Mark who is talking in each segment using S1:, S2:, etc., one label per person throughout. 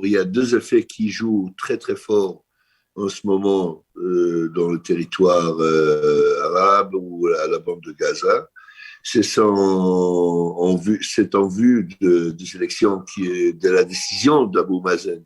S1: Il y a deux effets qui jouent très très fort en ce moment dans le territoire arabe ou à la bande de Gaza. C'est en vue des élections, de la décision d'Abou Mazen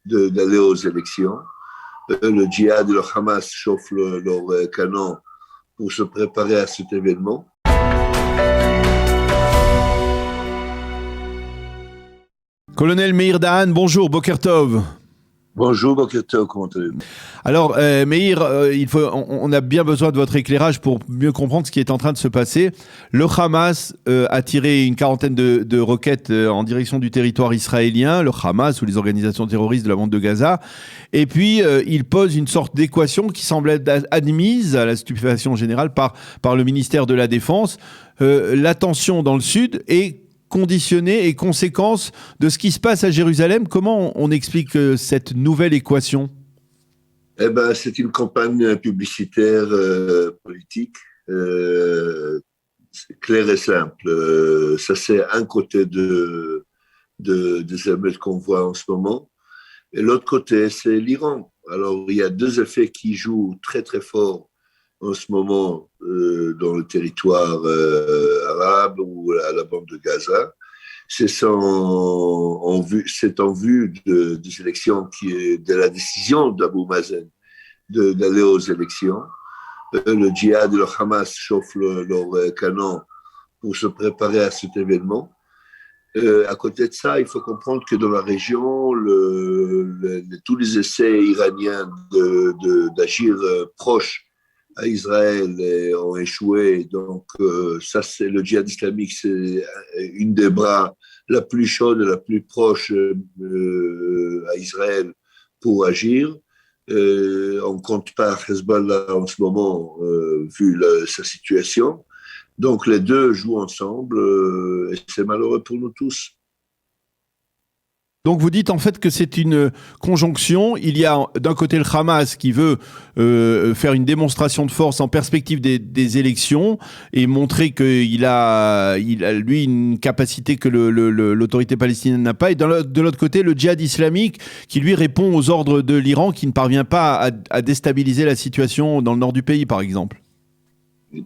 S1: d'aller aux élections. Le djihad et le Hamas chauffent leur canon pour se préparer à cet événement.
S2: Colonel Meir Dahan, bonjour, Boker Tov.
S1: Bonjour, Boketo, comment allez-vous?
S2: Alors, Meir, on a bien besoin de votre éclairage pour mieux comprendre ce qui est en train de se passer. Le Hamas a tiré une quarantaine de roquettes en direction du territoire israélien, le Hamas ou les organisations terroristes de la bande de Gaza. Et puis, il pose une sorte d'équation qui semble être admise à la stupéfaction générale par le ministère de la Défense. La tension dans le sud est conditionnée et conséquence de ce qui se passe à Jérusalem. Comment on explique cette nouvelle équation ?
S1: Eh ben, c'est une campagne publicitaire politique. C'est clair et simple. Ça, c'est un côté des émeutes qu'on voit en ce moment. Et l'autre côté, c'est l'Iran. Alors, il y a deux effets qui jouent très, très fort en ce moment dans le territoire arabe ou à la bande de Gaza. C'est en vue des élections, de la décision d'Abou Mazen d'aller aux élections. Le djihad et le Hamas chauffent leur canon pour se préparer à cet événement. À côté de ça, il faut comprendre que dans la région, tous les essais iraniens d'agir proche à Israël ont échoué. Donc, ça, c'est le djihad islamique, c'est une des bras la plus chaude et la plus proche à Israël pour agir. On ne compte pas Hezbollah en ce moment, vu sa situation. Donc, les deux jouent ensemble et c'est malheureux pour nous tous.
S2: Donc vous dites en fait que c'est une conjonction. Il y a d'un côté le Hamas qui veut faire une démonstration de force en perspective des élections et montrer qu'il a lui une capacité que l'autorité palestinienne n'a pas. Et de l'autre côté, le djihad islamique qui lui répond aux ordres de l'Iran qui ne parvient pas à déstabiliser la situation dans le nord du pays par exemple.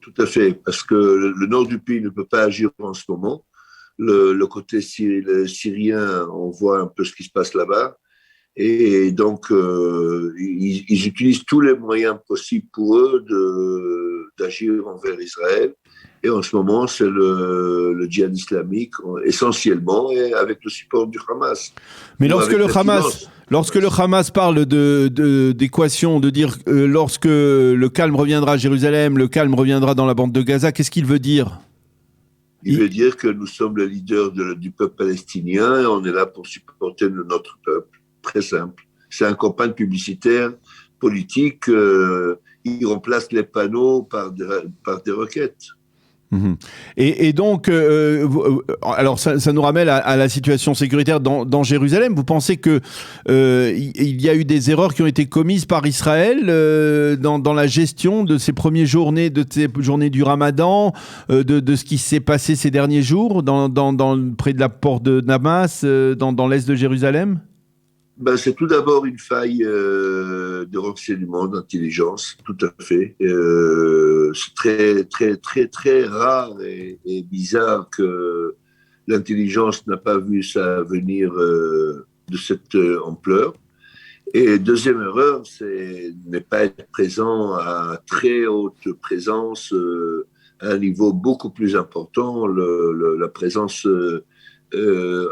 S1: Tout à fait, parce que le nord du pays ne peut pas agir en ce moment. Le côté syrien, on voit un peu ce qui se passe là-bas. Et donc, ils utilisent tous les moyens possibles pour eux d'agir envers Israël. Et en ce moment, c'est le djihad islamique, essentiellement, et avec le support du Hamas.
S2: Mais lorsque le Hamas parle d'équation, de dire lorsque le calme reviendra à Jérusalem, le calme reviendra dans la bande de Gaza, qu'est-ce qu'il veut dire ?
S1: Il veut dire que nous sommes les leaders du peuple palestinien et on est là pour supporter notre peuple. Très simple. C'est une campagne publicitaire, politique. Il remplace les panneaux par des requêtes.
S2: Mmh. Et donc, alors ça nous ramène à la situation sécuritaire dans Jérusalem. Vous pensez que il y a eu des erreurs qui ont été commises par Israël dans la gestion de ces premières journées, de ces journées du Ramadan, de ce qui s'est passé ces derniers jours près de la porte de Damas, dans l'est de Jérusalem?
S1: Ben, c'est tout d'abord une faille de renseignement, d'intelligence, tout à fait. C'est très, très, très, très rare et bizarre que l'intelligence n'a pas vu ça venir de cette ampleur. Et deuxième erreur, c'est ne pas être présent à très haute présence, à un niveau beaucoup plus important. La présence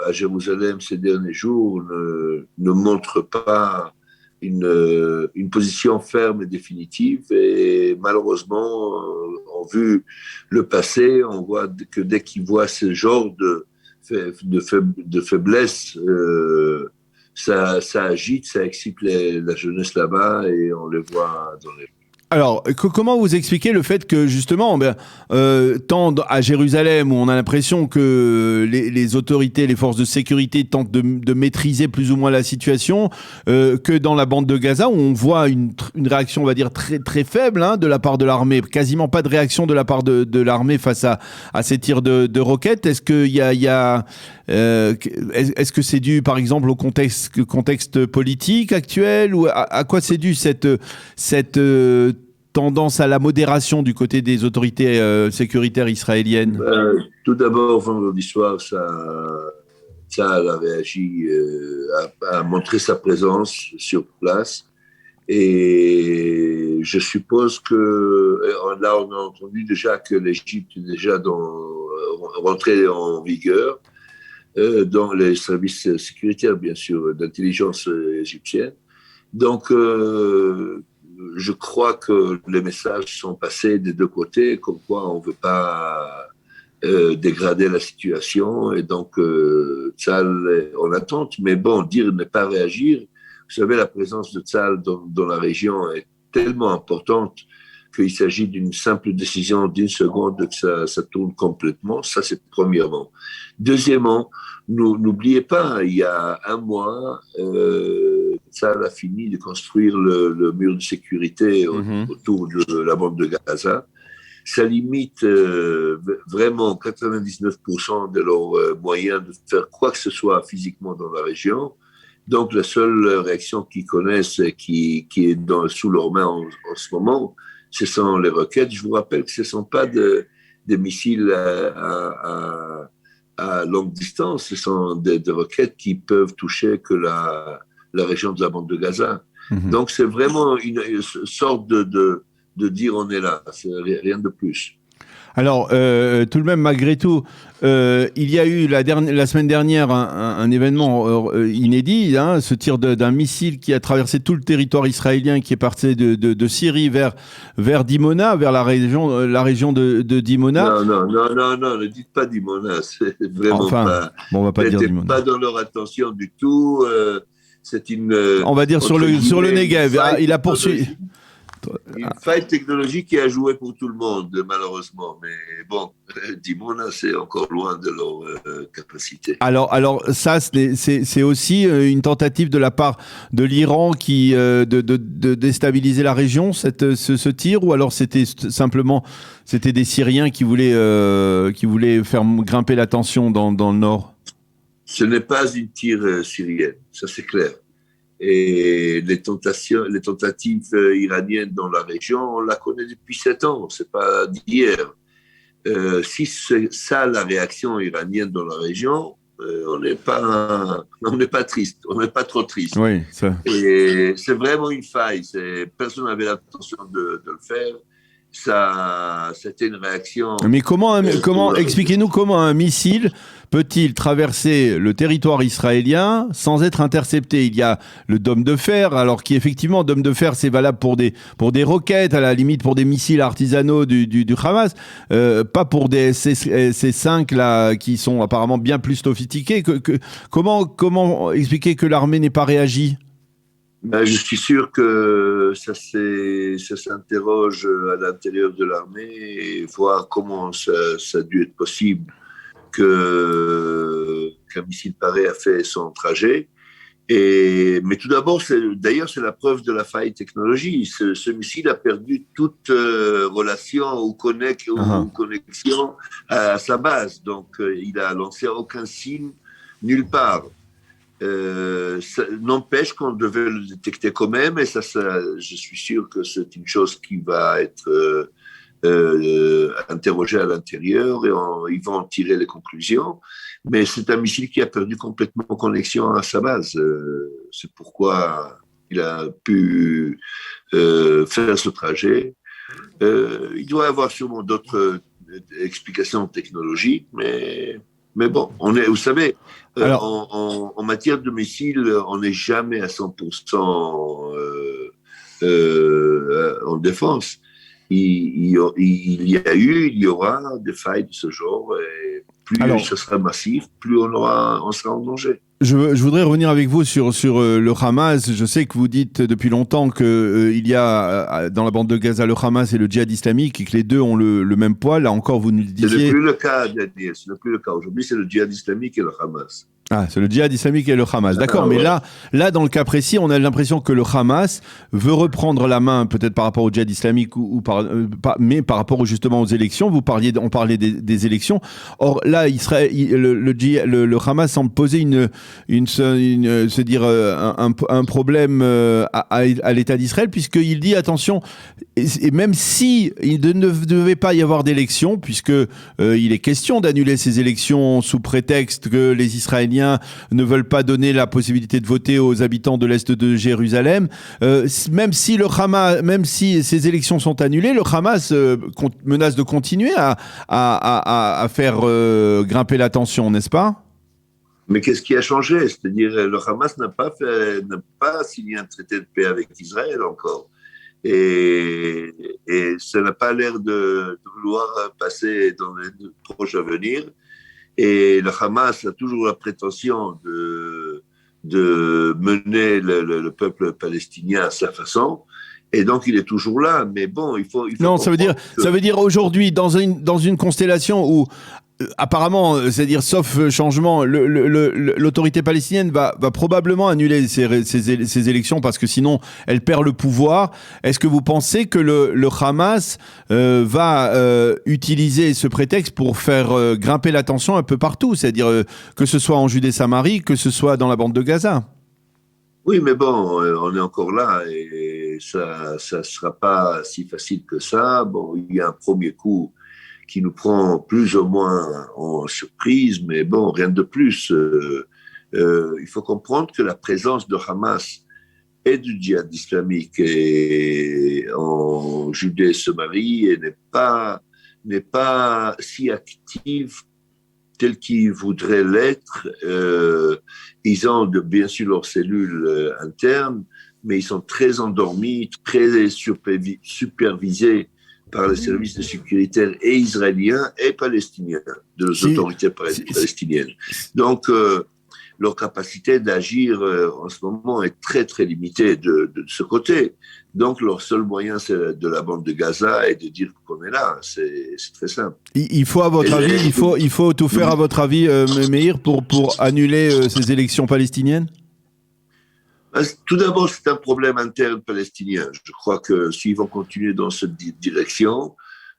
S1: à Jérusalem ces derniers jours ne montre pas une position ferme et définitive. Et malheureusement, en vue le passé, on voit que dès qu'ils voient ce genre de faiblesse, ça agite, ça excite la jeunesse là-bas et on les voit dans les...
S2: Alors, comment vous expliquez le fait que justement, tant à Jérusalem où on a l'impression que les autorités, les forces de sécurité tentent de maîtriser plus ou moins la situation, que dans la bande de Gaza où on voit une réaction, on va dire très très faible de la part de l'armée, quasiment pas de réaction de la part de l'armée face à ces tirs de roquettes. Est-ce que c'est dû, par exemple, au contexte politique actuel, ou à quoi c'est dû cette tendance à la modération du côté des autorités sécuritaires israéliennes?
S1: Tout d'abord, vendredi soir, Tsahal a réagi, a montré sa présence sur place. Et je suppose que là, on a entendu déjà que l'Égypte est déjà rentrée en vigueur dans les services sécuritaires, bien sûr, d'intelligence égyptienne. Donc, je crois que les messages sont passés des deux côtés, comme quoi on ne veut pas dégrader la situation. Et donc, Tsahal est en attente. Mais bon, dire ne pas réagir, vous savez, la présence de Tsahal dans la région est tellement importante qu'il s'agit d'une simple décision d'une seconde que ça tourne complètement. Ça, c'est premièrement. Deuxièmement, n'oubliez pas, il y a un mois, Tsahal a fini de construire le mur de sécurité autour de la bande de Gaza. Ça limite vraiment 99% de leurs moyens de faire quoi que ce soit physiquement dans la région. Donc, la seule réaction qu'ils connaissent, qui est sous leurs mains en ce moment, ce sont les roquettes. Je vous rappelle que ce ne sont pas des missiles à longue distance, ce sont des roquettes qui peuvent toucher que la région de la bande de Gaza. Donc, c'est vraiment une sorte de dire on est là, c'est rien de plus.
S2: Alors, tout de même, malgré tout, il y a eu la semaine dernière un événement inédit, ce tir d'un missile qui a traversé tout le territoire israélien, qui est parti de Syrie vers Dimona, vers la région de Dimona.
S1: Non, ne dites pas Dimona, c'est vraiment pas...
S2: Bon, on va pas dire Dimona.
S1: Pas dans leur attention du tout, c'est une...
S2: On va dire sur le Negev, il a poursuivi...
S1: Une faille technologique qui a joué pour tout le monde, malheureusement. Mais bon, Dimona, c'est encore loin de leur capacité.
S2: Alors ça, c'est aussi une tentative de la part de l'Iran de déstabiliser la région, ce tir, ou alors c'était des Syriens qui voulaient faire grimper la tension dans le nord?
S1: Ce n'est pas une tire syrienne, ça c'est clair. Et les tentatives iraniennes dans la région, on la connaît depuis 7 ans, c'est pas d'hier. Si c'est ça la réaction iranienne dans la région, on n'est pas triste, on n'est pas trop triste.
S2: Oui, ça.
S1: Et c'est vraiment une faille. Personne n'avait l'intention de le faire. Ça, c'était une réaction.
S2: Mais expliquez-nous comment un missile peut-il traverser le territoire israélien sans être intercepté? Il y a le dôme de fer, alors qui effectivement, dôme de fer, c'est valable pour des roquettes, à la limite pour des missiles artisanaux du Hamas, pas pour des C5 là, qui sont apparemment bien plus sophistiqués. Comment expliquer que l'armée n'ait pas réagi?
S1: Je suis sûr que ça s'interroge à l'intérieur de l'armée et voir comment ça a dû être possible qu'un missile pareil a fait son trajet. Mais tout d'abord, d'ailleurs, c'est la preuve de la faille technologique. Ce missile a perdu toute relation ou connexion à sa base. Donc, il a lancé aucun signe nulle part. Ça n'empêche qu'on devait le détecter quand même, et ça, je suis sûr que c'est une chose qui va être interrogée à l'intérieur, et ils vont en tirer les conclusions. Mais c'est un missile qui a perdu complètement connexion à sa base. C'est pourquoi il a pu faire ce trajet. Il doit y avoir sûrement d'autres explications technologiques, mais bon, vous savez, en matière de missiles, on n'est jamais à 100% en défense. Il y a eu, il y aura des failles de ce genre, et plus ce sera massif, plus on sera en danger.
S2: Je voudrais revenir avec vous sur le Hamas. Je sais que vous dites depuis longtemps que il y a dans la bande de Gaza le Hamas et le djihad islamique et que les deux ont le même poids. Là encore, vous nous le disiez.
S1: Ce n'est plus le cas, Daniel. Ce n'est plus le cas. Aujourd'hui, c'est le djihad islamique et le Hamas.
S2: Ah, c'est le djihad islamique et le Hamas. D'accord, mais
S1: ouais.
S2: là, dans le cas précis, on a l'impression que le Hamas veut reprendre la main, peut-être par rapport au djihad islamique mais par rapport justement aux élections. On parlait des élections. Or, là, le Hamas semble poser un problème à l'État d'Israël, puisqu'il dit attention, et même si il ne devait pas y avoir d'élections, puisque il est question d'annuler ces élections sous prétexte que les Israéliens ne veulent pas donner la possibilité de voter aux habitants de l'Est de Jérusalem. Même si ces élections sont annulées, le Hamas menace de continuer à faire grimper la tension, n'est-ce pas?
S1: Mais qu'est-ce qui a changé? C'est-à-dire, le Hamas n'a pas signé un traité de paix avec Israël encore. Et ça n'a pas l'air de vouloir passer dans les proches à venir. Et le Hamas a toujours la prétention de mener le peuple palestinien à sa façon. Et donc, il est toujours là. Mais bon, il faut
S2: non, ça veut dire aujourd'hui, dans une constellation où apparemment, c'est-à-dire sauf changement, l'autorité palestinienne va probablement annuler ces élections parce que sinon elle perd le pouvoir. Est-ce que vous pensez que le Hamas va utiliser ce prétexte pour faire grimper la tension un peu partout, c'est-à-dire que ce soit en Judée-Samarie, que ce soit dans la bande de Gaza?
S1: Oui, mais bon, on est encore là et ça sera pas si facile que ça. Bon, il y a un premier coup qui nous prend plus ou moins en surprise, mais bon, rien de plus. Il faut comprendre que la présence de Hamas et du djihad islamique en Judée-Samarie n'est pas si active telle qu'ils voudraient l'être. Ils ont bien sûr leurs cellules internes, mais ils sont très endormis, très supervisés par les services de sécurité et israéliens et palestiniens, de les autorités palestiniennes. Donc, leur capacité d'agir en ce moment est très, très limitée de ce côté. Donc, leur seul moyen, c'est de la bande de Gaza et de dire qu'on est là. C'est très simple.
S2: Il faut, à votre avis, il faut tout faire, à votre avis, Meir, pour annuler ces élections palestiniennes?
S1: Tout d'abord, c'est un problème interne palestinien. Je crois que s'ils vont continuer dans cette direction,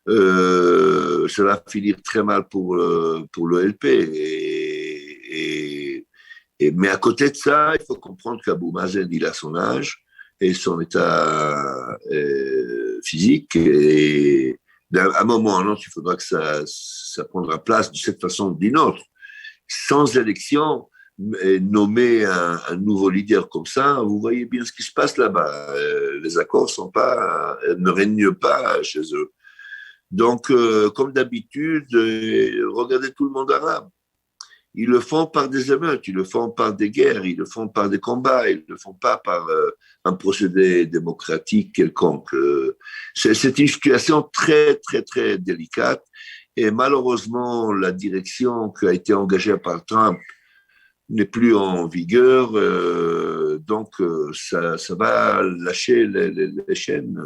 S1: ça va finir très mal pour l'OLP. Mais à côté de ça, il faut comprendre qu'Abou Mazen, il a son âge et son état physique. Et à un moment ou à un autre, il faudra que ça prendra place de cette façon ou d'une autre. Sans élection, nommer un nouveau leader comme ça, vous voyez bien ce qui se passe là-bas. Les accords ne règnent pas chez eux. Donc, comme d'habitude, regardez tout le monde arabe. Ils le font par des émeutes, ils le font par des guerres, ils le font par des combats, ils ne le font pas par un procédé démocratique quelconque. C'est une situation très, très, très délicate. Et malheureusement, la direction qui a été engagée par Trump n'est plus en vigueur, donc ça va lâcher les chaînes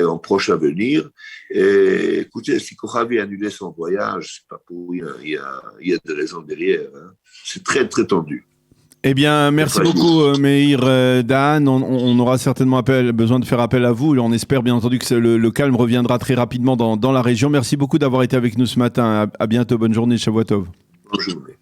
S1: en proche avenir. Et écoutez, si Kochavi a annulé son voyage, c'est pas pour rien, il y a des raisons derrière. Hein. C'est très, très tendu.
S2: Eh bien, merci beaucoup, Meir Dahan. On aura certainement besoin de faire appel à vous. On espère bien entendu que le calme reviendra très rapidement dans la région. Merci beaucoup d'avoir été avec nous ce matin. À bientôt. Bonne journée. Shavua Tov.
S1: Bonne journée.